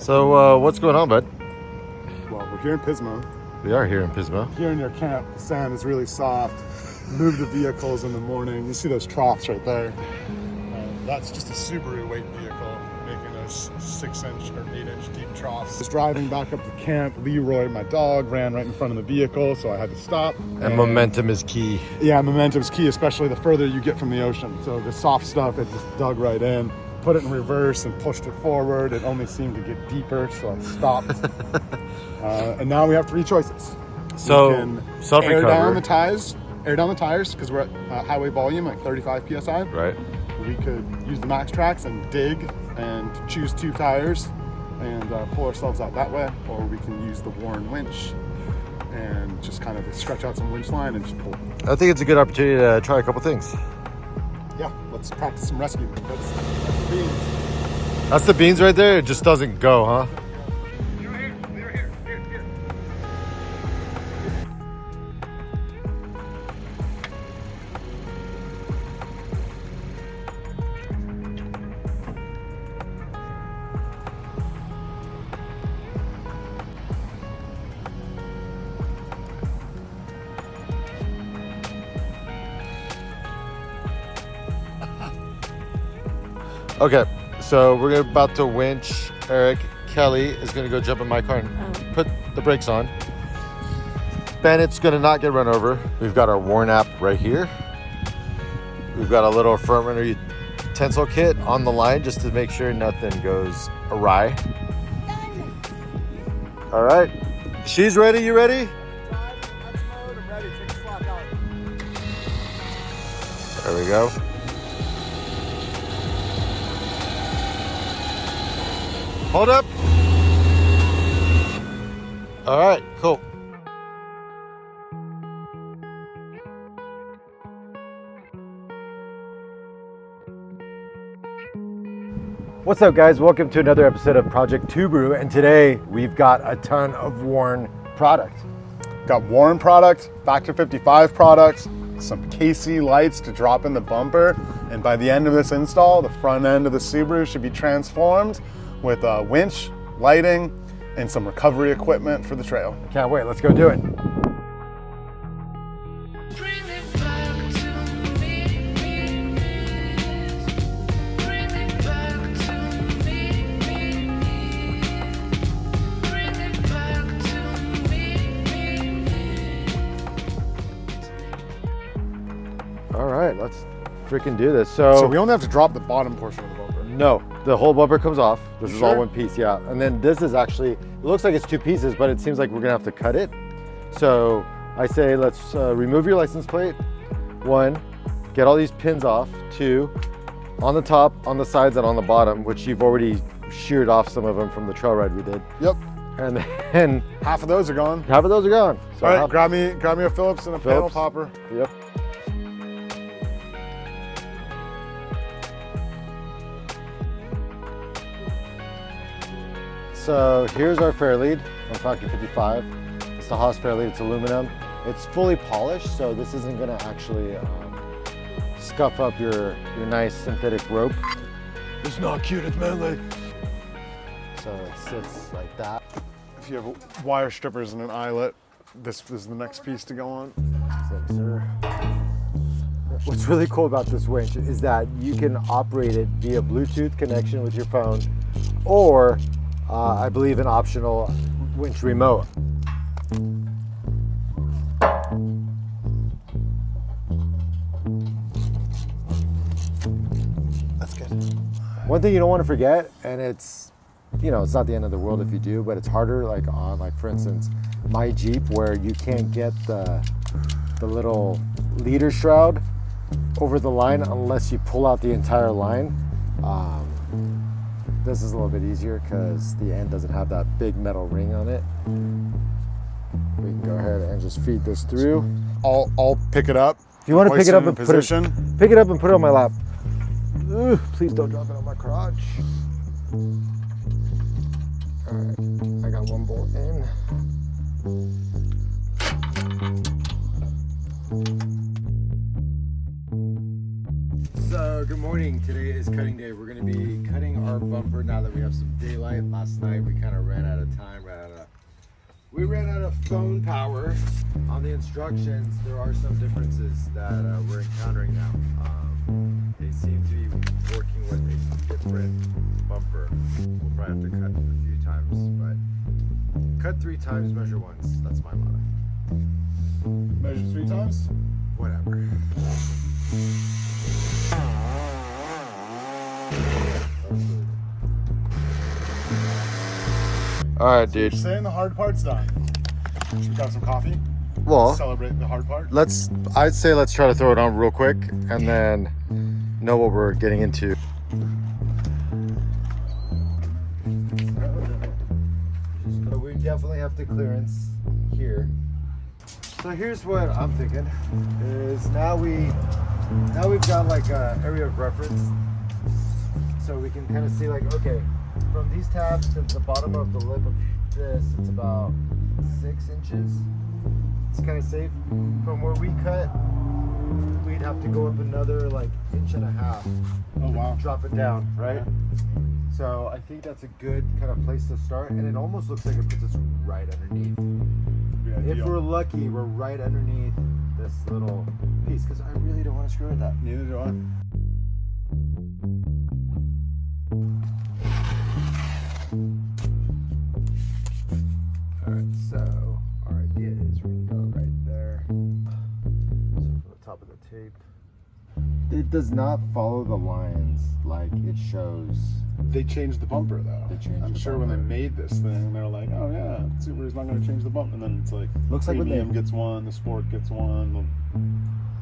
So what's going on, bud? Well, we're here in Pismo. We are here in Pismo. Here in your camp, the sand is really soft. Move the vehicles in the morning. You see those troughs right there. That's just a Subaru weight vehicle making those 6-inch or 8-inch deep troughs. Just driving back up to camp, Leroy, my dog, ran right in front of the vehicle, so I had to stop. And momentum is key. Yeah, momentum's key, especially the further you get from the ocean. So the soft stuff, it just dug right in. Put it in reverse and pushed it forward. It only seemed to get deeper, so I stopped. And now we have three choices. So air down the tires because we're at highway volume, like 35 psi. Right. We could use the max tracks and dig and choose 2 tires and pull ourselves out that way, or we can use the Warren winch and just kind of stretch out some winch line and just pull. I think it's a good opportunity to try a couple things. Yeah, let's practice some rescue. That's the beans. That's the beans right there. It just doesn't go, huh? Okay, so we're about to winch Eric. Kelly is gonna go jump in my car and put the brakes on. Bennett's gonna not get run over. We've got our Warren app right here. We've got a little front runner utensil kit on the line just to make sure nothing goes awry. All right, she's ready, you ready? I'm ready, take the slack out. There we go. Hold up. All right, cool. What's up, guys? Welcome to another episode of Project TWOBARU, and today we've got a ton of Warren product. Got Warren product, Factor 55 products, some KC lights to drop in the bumper, and by the end of this install, the front end of the Subaru should be transformed with a winch, lighting, and some recovery equipment for the trail. Can't wait, let's go do it. All right, let's freaking do this. So we only have to drop the bottom portion of the bumper. No, the whole bumper comes off. This is all Sure? one piece, yeah. And then this is actually, it looks like it's 2 pieces, but it seems like we're gonna have to cut it. So I say, let's remove your license plate. 1, get all these pins off. 2, on the top, on the sides, and on the bottom, which you've already sheared off some of them from the trail ride we did. Yep. And then Half of those are gone. half of those are gone. So All right, grab me a Phillips and a panel Phillips. popper. Yep. So here's our Fairlead on Factor 55. It's the Haas Fairlead, it's aluminum. It's fully polished, so this isn't gonna actually scuff up your nice synthetic rope. It's not cute, it's manly. So it sits like that. If you have wire strippers and an eyelet, this is the next piece to go on. Thanks, sir. What's really cool about this winch is that you can operate it via Bluetooth connection with your phone, or I believe an optional winch remote. That's good. One thing you don't want to forget, and it's, you know, it's not the end of the world if you do, but it's harder like on, like for instance, my Jeep, where you can't get the little leader shroud over the line unless you pull out the entire line. This is a little bit easier because the end doesn't have that big metal ring on it. We can go ahead and just feed this through. I'll pick it up. If you want to pick it up and pick it up and put it on my lap. Ooh, please don't drop it on my crotch. All right, I got 1 bolt in. So Good morning. Today is cutting day. We're going to be cutting our bumper now that we have some daylight. Last night we kind of ran out of time, we ran out of phone power. On the instructions, there are some differences that we're encountering now. They seem to be working with a different bumper. We'll probably have to cut a few times, but cut 3 times, measure once. That's my motto. Measure 3 times? Whatever. All right, dude. You're saying the hard part's done. Should we grab some coffee? Well, Celebrate the hard part? I'd say let's try to throw it on real quick and then know what we're getting into. So we definitely have to clearance here. So here's what I'm thinking is now we've got like an area of reference, so we can kind of see like, okay, from these tabs to the bottom of the lip of this, it's about 6 inches. It's kind of safe. From where we cut, we'd have to go up another like 1.5 inches. Oh wow. Drop it down, right? Yeah. So I think that's a good kind of place to start, and it almost looks like it puts us right underneath. If we're lucky, we're right underneath this little piece, because I really don't want to screw with that. Neither do I. Alright, so our idea is we're gonna go right there. So from the top of the tape. It does not follow the lines like it shows. They changed the bumper though. I'm sure when they made this thing, they were like, oh yeah, Subaru's not going to change the bumper. And then it's like, looks like Premium gets one, the Sport gets one,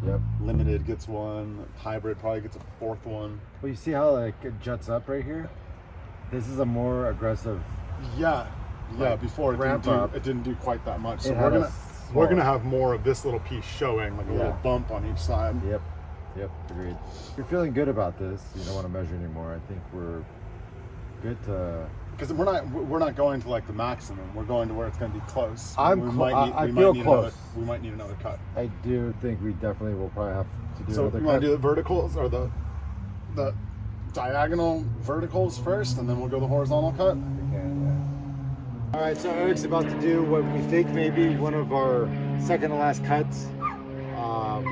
the Limited gets one, Hybrid probably gets a 4th one. Well, you see how like it juts up right here? This is a more aggressive. Yeah, like, before it didn't do quite that much. So It we're gonna have more of this little piece showing, like a little bump on each side. Yep, agreed. If you're feeling good about this, you don't want to measure anymore. I think we're good to, because we're not going to like the maximum. We're going to where it's going to be close. I feel close. We might need another cut. I do think we definitely will probably have to do another cut. So you want to do the verticals or the diagonal verticals first, and then we'll go the horizontal cut? We can, yeah. All right, so Eric's about to do what we think may be one of our second to last cuts.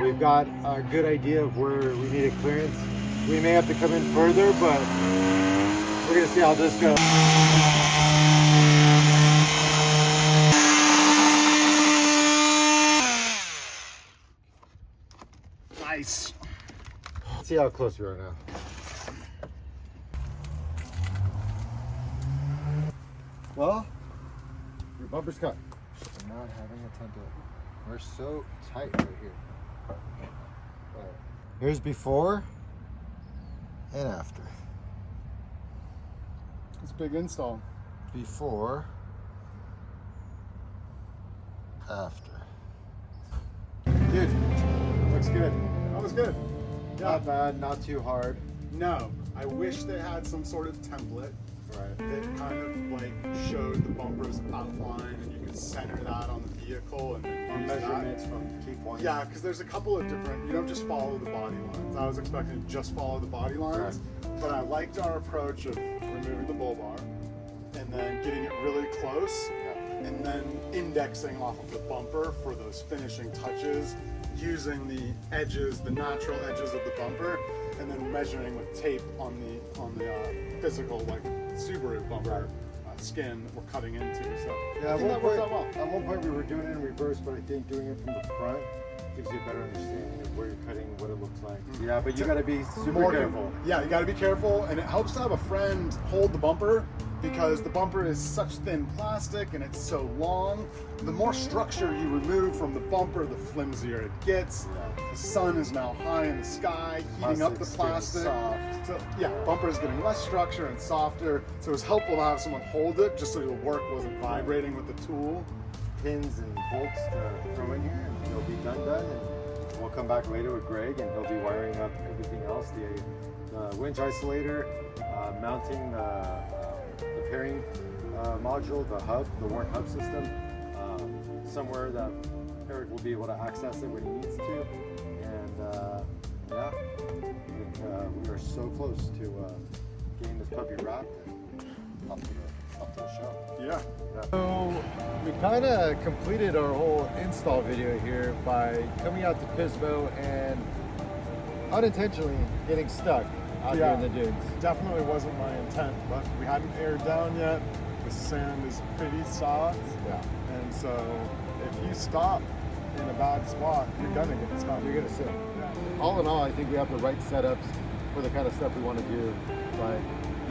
We've got a good idea of where we need a clearance. We may have to come in further, but we're gonna see how this goes. Nice. Let's see how close we are now. Well, your bumper's cut. I'm not having a time to. We're so tight right here. Here's before and after. It's a big install. Before, after. Dude, looks good. That was good. Not bad, not too hard. No, I wish they had some sort of template that kind of like showed the bumper's outline, and you could center that on the vehicle and then use Measurements from key points. Yeah, because there's a couple of different, you don't just follow the body lines. I was expecting to just follow the body lines, but I liked our approach of removing the bull bar and then getting it really close and then indexing off of the bumper for those finishing touches, using the edges, the natural edges of the bumper, and then measuring with tape on the physical like Subaru bumper skin that we're cutting into. So yeah, I think that worked out well. At one point we were doing it in reverse, but I think doing it from the front gives you a better understanding of where you're cutting, what it looks like. Yeah, but you gotta be super careful. Yeah, you gotta be careful, and it helps to have a friend hold the bumper, because the bumper is such thin plastic and it's so long. The more structure you remove from the bumper, the flimsier it gets. The sun is now high in the sky, heating up the plastic. So yeah, bumper is getting less structure and softer. So it was helpful to have someone hold it, just so your work wasn't vibrating with the tool. Pins and bolts to throw in here, and they'll be done. And we'll come back later with Greg, and he'll be wiring up everything else. The winch isolator, mounting the pairing module, the hub, the warrant hub system, somewhere that Eric will be able to access it when he needs to, and Yeah, I think we are so close to getting this puppy wrapped and up to the show. Yeah. So we kind of completed our whole install video here by coming out to Pismo and unintentionally getting stuck out here in the dunes. Definitely wasn't my intent, but we hadn't aired down yet. The sand is pretty soft. Yeah. And so if you stop in a bad spot, you're gonna get stuck. You're gonna sit. Yeah. All in all, I think we have the right setups for the kind of stuff we want to do. Like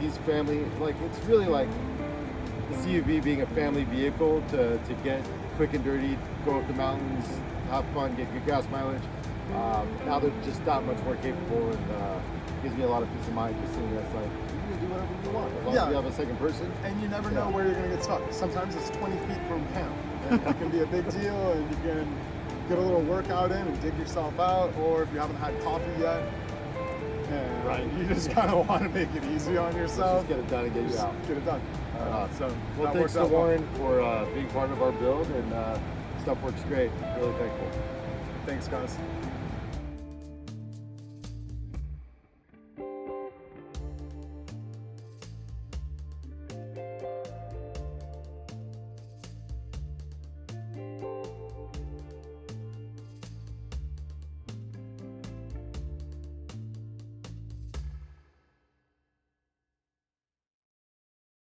these family, like it's really like the CUV being a family vehicle to get quick and dirty, go up the mountains, have fun, get good gas mileage. Now they're just that much more capable, and gives me a lot of peace of mind just seeing that's like you can do whatever you want as long as you have a second person. And you never know where you're gonna get stuck. Sometimes it's 20 feet from camp, and it can be a big deal, and you can get a little workout in and dig yourself out, or if you haven't had coffee yet, and you just kind of want to make it easy on yourself. Just get it done and get you out. Get it done. So well, thanks to Warren for being part of our build, and stuff works great. Really thankful. Thanks, guys.